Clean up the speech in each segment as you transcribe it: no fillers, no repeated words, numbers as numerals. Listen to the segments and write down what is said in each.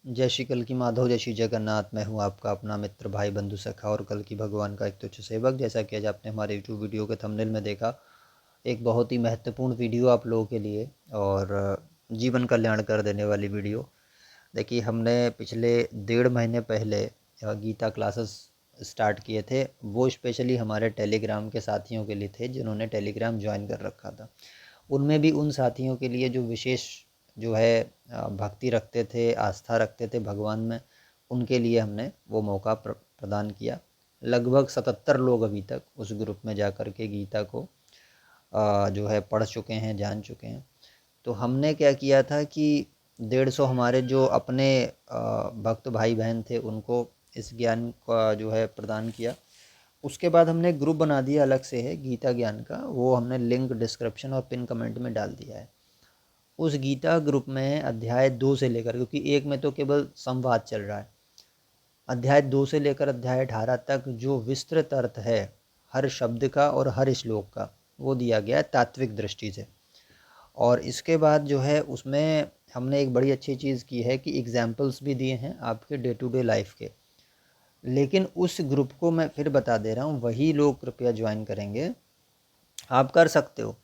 जय श्री कल की माधव, जय श्री जगन्नाथ। मैं हूं आपका अपना मित्र, भाई, बंधु, सखा और कल की भगवान का एक तुच्छ सेवक। जैसा कि आज आपने हमारे यूट्यूब वीडियो के थंबनेल में देखा, एक बहुत ही महत्वपूर्ण वीडियो आप लोगों के लिए और जीवन कल्याण कर देने वाली वीडियो। देखिए, हमने पिछले 1.5 महीने पहले गीता क्लासेस स्टार्ट किए थे। वो स्पेशली हमारे टेलीग्राम के साथियों के लिए थे जिन्होंने टेलीग्राम ज्वाइन कर रखा था। उनमें भी उन साथियों के लिए जो विशेष जो है भक्ति रखते थे, आस्था रखते थे भगवान में, उनके लिए हमने वो मौका प्रदान किया। लगभग 77 लोग अभी तक उस ग्रुप में जा कर के गीता को जो है पढ़ चुके हैं, जान चुके हैं। तो हमने क्या किया था कि 150 हमारे जो अपने भक्त भाई बहन थे उनको इस ज्ञान का जो है प्रदान किया। उसके बाद हमने ग्रुप बना दिया अलग से है गीता ज्ञान का, वो हमने लिंक डिस्क्रिप्शन और पिन कमेंट में डाल दिया है। उस गीता ग्रुप में अध्याय 2 से लेकर, क्योंकि एक में तो केवल संवाद चल रहा है, अध्याय 2 से लेकर अध्याय 18 तक जो विस्तृत अर्थ है हर शब्द का और हर श्लोक का, वो दिया गया है तात्विक दृष्टि से। और इसके बाद जो है उसमें हमने एक बड़ी अच्छी चीज़ की है कि एग्जाम्पल्स भी दिए हैं आपके डे टू डे लाइफ के। लेकिन उस ग्रुप को मैं फिर बता दे रहा हूँ, वही लोग कृपया ज्वाइन करेंगे। आप कर सकते हो,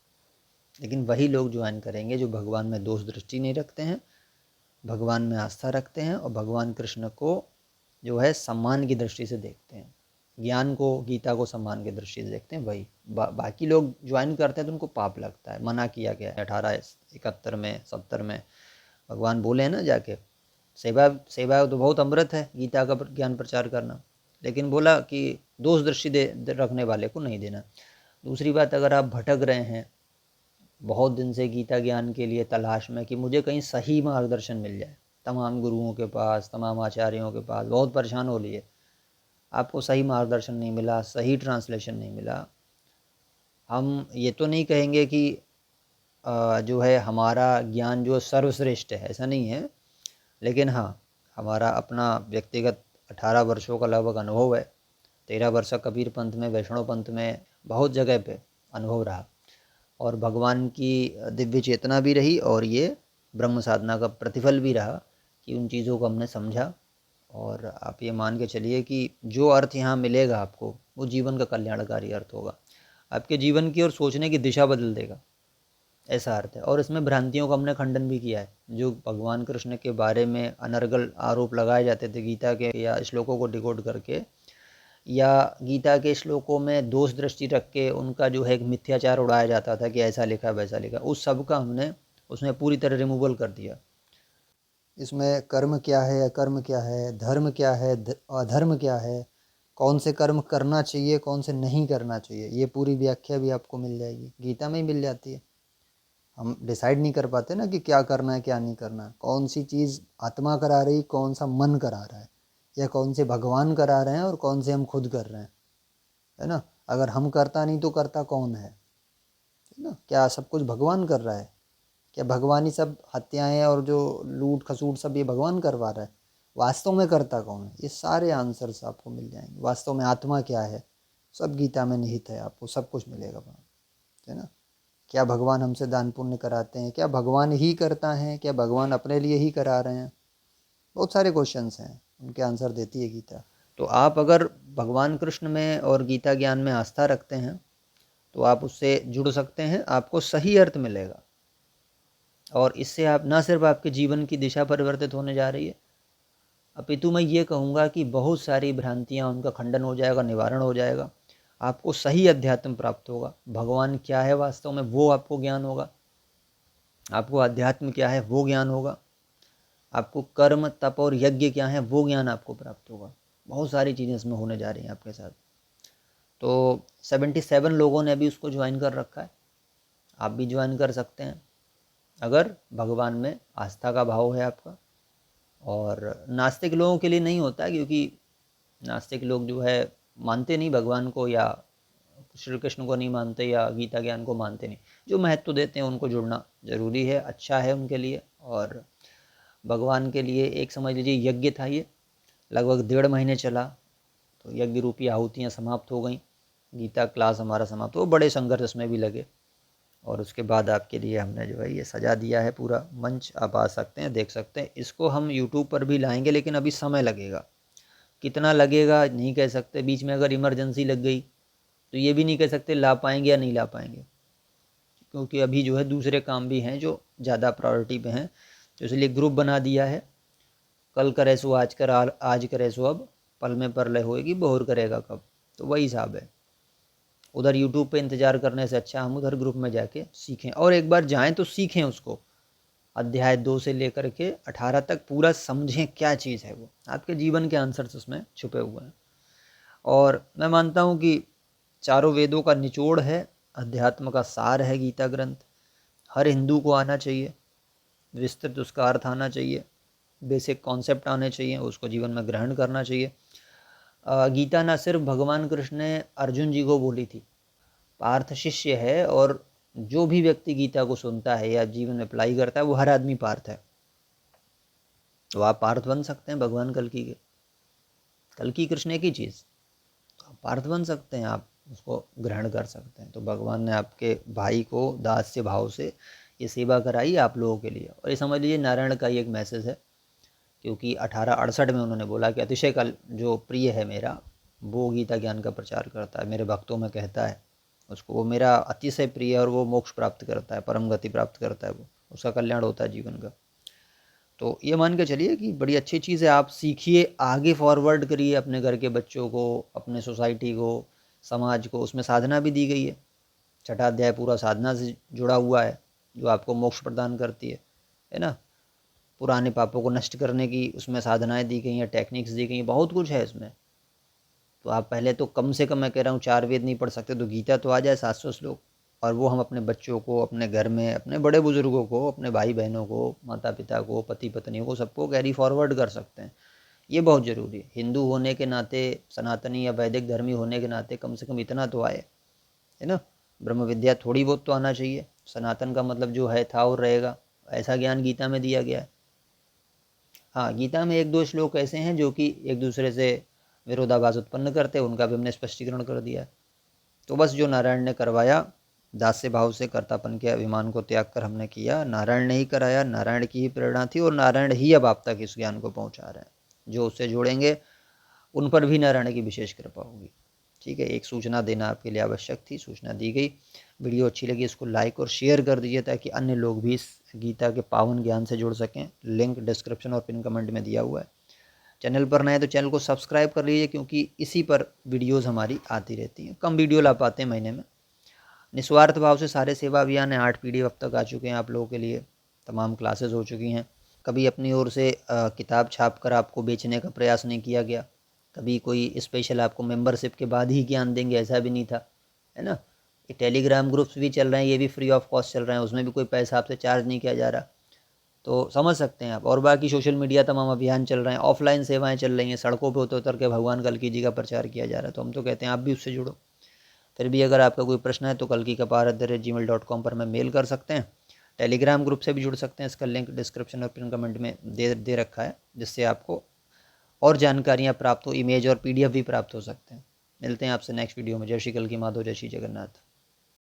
लेकिन वही लोग ज्वाइन करेंगे जो भगवान में दोष दृष्टि नहीं रखते हैं, भगवान में आस्था रखते हैं और भगवान कृष्ण को जो है सम्मान की दृष्टि से देखते हैं, ज्ञान को, गीता को सम्मान की दृष्टि से देखते हैं। वही बाकी लोग ज्वाइन करते हैं तो उनको पाप लगता है। मना किया गया है 18:71 में, 70 में भगवान बोले हैं ना जाके, सेवा सेवा तो बहुत अमृत है गीता का ज्ञान प्रचार करना, लेकिन बोला कि दोष दृष्टि रखने वाले को नहीं देना। दूसरी बात, अगर आप भटक रहे हैं बहुत दिन से गीता ज्ञान के लिए तलाश में कि मुझे कहीं सही मार्गदर्शन मिल जाए, तमाम गुरुओं के पास, तमाम आचार्यों के पास बहुत परेशान हो लिए, आपको सही मार्गदर्शन नहीं मिला, सही ट्रांसलेशन नहीं मिला। हम ये तो नहीं कहेंगे कि जो है हमारा ज्ञान जो सर्वश्रेष्ठ है, ऐसा नहीं है। लेकिन हाँ, हमारा अपना व्यक्तिगत 18 वर्षों का लगभग अनुभव है। 13 वर्ष कबीर पंथ में, वैष्णव पंथ में, बहुत जगह पे अनुभव रहा और भगवान की दिव्य चेतना भी रही और ये ब्रह्म साधना का प्रतिफल भी रहा कि उन चीज़ों को हमने समझा। और आप ये मान के चलिए कि जो अर्थ यहाँ मिलेगा आपको, वो जीवन का कल्याणकारी अर्थ होगा, आपके जीवन की और सोचने की दिशा बदल देगा, ऐसा अर्थ है। और इसमें भ्रांतियों का हमने खंडन भी किया है। जो भगवान कृष्ण के बारे में अनर्गल आरोप लगाए जाते थे गीता के या श्लोकों को डिकोड करके, या गीता के श्लोकों में दोष दृष्टि रख के उनका जो है एक मिथ्याचार उड़ाया जाता था कि ऐसा लिखा वैसा लिखा, उस सब का हमने उसमें पूरी तरह रिमूवल कर दिया। इसमें कर्म क्या है, अकर्म क्या है, धर्म क्या है, अधर्म क्या है, कौन से कर्म करना चाहिए, कौन से नहीं करना चाहिए, ये पूरी व्याख्या भी आपको मिल जाएगी, गीता में ही मिल जाती है। हम डिसाइड नहीं कर पाते ना कि क्या करना है क्या नहीं करना, कौन सी चीज़ आत्मा करा रही, कौन सा मन करा रहा है, या कौन से भगवान करा रहे हैं और कौन से हम खुद कर रहे हैं, है ना। अगर हम करता नहीं तो करता कौन है ना। क्या सब कुछ भगवान कर रहा है? क्या भगवान ही सब हत्याएं और जो लूट खसूट सब ये भगवान करवा रहा है? वास्तव में करता कौन है? ये सारे आंसर्स आपको मिल जाएंगे। वास्तव में आत्मा क्या है, सब गीता में निहित है, आपको सब कुछ मिलेगा वहाँ, है ना। क्या भगवान हमसे दान पुण्य कराते हैं? क्या भगवान ही करता है? क्या भगवान अपने लिए ही करा रहे हैं? बहुत सारे क्वेश्चंस हैं, उनके आंसर देती है गीता। तो आप अगर भगवान कृष्ण में और गीता ज्ञान में आस्था रखते हैं तो आप उससे जुड़ सकते हैं, आपको सही अर्थ मिलेगा और इससे आप न सिर्फ आपके जीवन की दिशा परिवर्तित होने जा रही है, अपितु मैं ये कहूँगा कि बहुत सारी भ्रांतियाँ, उनका खंडन हो जाएगा, निवारण हो जाएगा, आपको सही अध्यात्म प्राप्त होगा। भगवान क्या है वास्तव में वो आपको ज्ञान होगा, आपको अध्यात्म क्या है वो ज्ञान होगा, आपको कर्म तप और यज्ञ क्या है वो ज्ञान आपको प्राप्त होगा। बहुत सारी चीज़ें इसमें होने जा रही हैं आपके साथ। तो 77 लोगों ने भी उसको ज्वाइन कर रखा है, आप भी ज्वाइन कर सकते हैं अगर भगवान में आस्था का भाव है आपका। और नास्तिक लोगों के लिए नहीं होता, क्योंकि नास्तिक लोग जो है मानते नहीं भगवान को, या श्री कृष्ण को नहीं मानते, या गीता ज्ञान को मानते नहीं। जो महत्व देते हैं उनको जुड़ना ज़रूरी है, अच्छा है उनके लिए। और भगवान के लिए एक समझ लीजिए यज्ञ था ये, लगभग 1.5 महीने चला। तो यज्ञ रूपी आहुतियाँ समाप्त हो गई, गीता क्लास हमारा समाप्त हो, बड़े संघर्ष में भी लगे और उसके बाद आपके लिए हमने जो है ये सजा दिया है पूरा मंच, आप आ सकते हैं, देख सकते हैं। इसको हम यूट्यूब पर भी लाएंगे, लेकिन अभी समय लगेगा। कितना लगेगा नहीं कह सकते, बीच में अगर इमरजेंसी लग गई तो ये भी नहीं कह सकते ला पाएंगे या नहीं ला पाएंगे, क्योंकि अभी जो है दूसरे काम भी हैं जो ज़्यादा प्रायोरिटी पे हैं। तो इसलिए ग्रुप बना दिया है, कल करे सो आज कर, आज करे सो अब, पल में परलय होएगी बहुर करेगा कब। तो वही हिसाब है। उधर यूट्यूब पे इंतज़ार करने से अच्छा हम उधर ग्रुप में जाके सीखें, और एक बार जाएं तो सीखें उसको। अध्याय 2 से लेकर के 18 तक पूरा समझें क्या चीज़ है वो। आपके जीवन के आंसर्स उसमें छुपे हुए हैं। और मैं मानता हूँ कि चारों वेदों का निचोड़ है, अध्यात्म का सार है गीता ग्रंथ। हर हिंदू को आना चाहिए, विस्तृत उसका अर्थ आना चाहिए, बेसिक कॉन्सेप्ट आने चाहिए, उसको जीवन में ग्रहण करना चाहिए। गीता ना सिर्फ भगवान कृष्ण ने अर्जुन जी को बोली थी, पार्थ शिष्य है, और जो भी व्यक्ति गीता को सुनता है या जीवन में अप्लाई करता है वो हर आदमी पार्थ है। तो आप पार्थ बन सकते हैं भगवान कल्कि के, कल्कि कृष्ण की चीज़, तो आप पार्थ बन सकते हैं, आप उसको ग्रहण कर सकते हैं। तो भगवान ने आपके भाई को दास्य भाव से ये सेवा कराई आप लोगों के लिए। और ये समझ लीजिए नारायण का ही एक मैसेज है, क्योंकि 1868 में उन्होंने बोला कि अतिशय का जो प्रिय है मेरा, वो गीता ज्ञान का प्रचार करता है, मेरे भक्तों में कहता है उसको, वो मेरा अतिशय प्रिय है और वो मोक्ष प्राप्त करता है, परम गति प्राप्त करता है, वो उसका कल्याण होता है जीवन का। तो ये मान के चलिए कि बड़ी अच्छी चीज़ है, आप सीखिए, आगे फॉरवर्ड करिए अपने घर के बच्चों को, अपने सोसाइटी को, समाज को। उसमें साधना भी दी गई है, 6ठा अध्याय पूरा साधना से जुड़ा हुआ है, जो आपको मोक्ष प्रदान करती है ना। पुराने पापों को नष्ट करने की उसमें साधनाएं दी गई हैं, टेक्निक्स दी गई हैं, बहुत कुछ है इसमें। तो आप पहले तो कम से कम, मैं कह रहा हूँ 4 वेद नहीं पढ़ सकते तो गीता तो आ जाए 700 श्लोक, और वो हम अपने बच्चों को, अपने घर में अपने बड़े बुजुर्गों को, अपने भाई बहनों को, माता पिता को, पति पत्नियों को, सबको कैरी फॉरवर्ड कर सकते हैं। ये बहुत ज़रूरी है। हिंदू होने के नाते, सनातनी या वैदिक धर्मी होने के नाते कम से कम इतना तो आए, है ना। ब्रह्म विद्या थोड़ी बहुत तो आना चाहिए। सनातन का मतलब जो है था और रहेगा, ऐसा ज्ञान गीता में दिया गया है। हाँ, गीता में 1-2 श्लोक ऐसे हैं जो कि एक दूसरे से विरोधाभास उत्पन्न करते हैं, उनका भी हमने स्पष्टीकरण कर दिया है। तो बस जो नारायण ने करवाया, दास्य भाव से कर्तापन के अभिमान को त्याग कर हमने किया, नारायण ने ही कराया, नारायण की ही प्रेरणा थी, और नारायण ही अब आप तक इस ज्ञान को पहुंचा रहे हैं। जो उससे जुड़ेंगे उन पर भी नारायण की विशेष कृपा होगी। ठीक है, एक सूचना देना आपके लिए आवश्यक थी, सूचना दी गई। वीडियो अच्छी लगी इसको लाइक और शेयर कर दीजिए, ताकि अन्य लोग भी इस गीता के पावन ज्ञान से जुड़ सकें। लिंक डिस्क्रिप्शन और पिन कमेंट में दिया हुआ है। चैनल पर नए तो चैनल को सब्सक्राइब कर लीजिए, क्योंकि इसी पर वीडियोज़ हमारी आती रहती हैं। कम वीडियो ला पाते हैं महीने में। निस्वार्थ भाव से सारे सेवा अभियान है, 8 PDF अब तक आ चुके हैं आप लोगों के लिए, तमाम क्लासेस हो चुकी हैं। कभी अपनी ओर से किताब छाप कर आपको बेचने का प्रयास नहीं किया गया, कभी कोई स्पेशल आपको मेंबरशिप के बाद ही ज्ञान देंगे ऐसा भी नहीं था, है ना। ये टेलीग्राम ग्रुप्स भी चल रहे हैं, ये भी फ्री ऑफ कॉस्ट चल रहे हैं, उसमें भी कोई पैसा आपसे चार्ज नहीं किया जा रहा। तो समझ सकते हैं आप। और बाकी सोशल मीडिया तमाम अभियान चल रहे हैं, ऑफलाइन सेवाएं चल रही हैं, सड़कों पे उतर उतर के भगवान कल्कि जी का प्रचार किया जा रहा है। तो हम तो कहते हैं आप भी उससे जुड़ो। फिर भी अगर आपका कोई प्रश्न है तो kalkikapar@gmail.com पर मैं मेल कर सकते हैं। टेलीग्राम ग्रुप से भी जुड़ सकते हैं, इसका लिंक डिस्क्रिप्शन और पिन कमेंट में दे रखा है, जिससे आपको और जानकारियाँ प्राप्त हो, इमेज और PDF भी प्राप्त हो सकते हैं। मिलते हैं आपसे नेक्स्ट वीडियो में। जय श्री कल्कि माधव, जय श्री जगन्नाथ।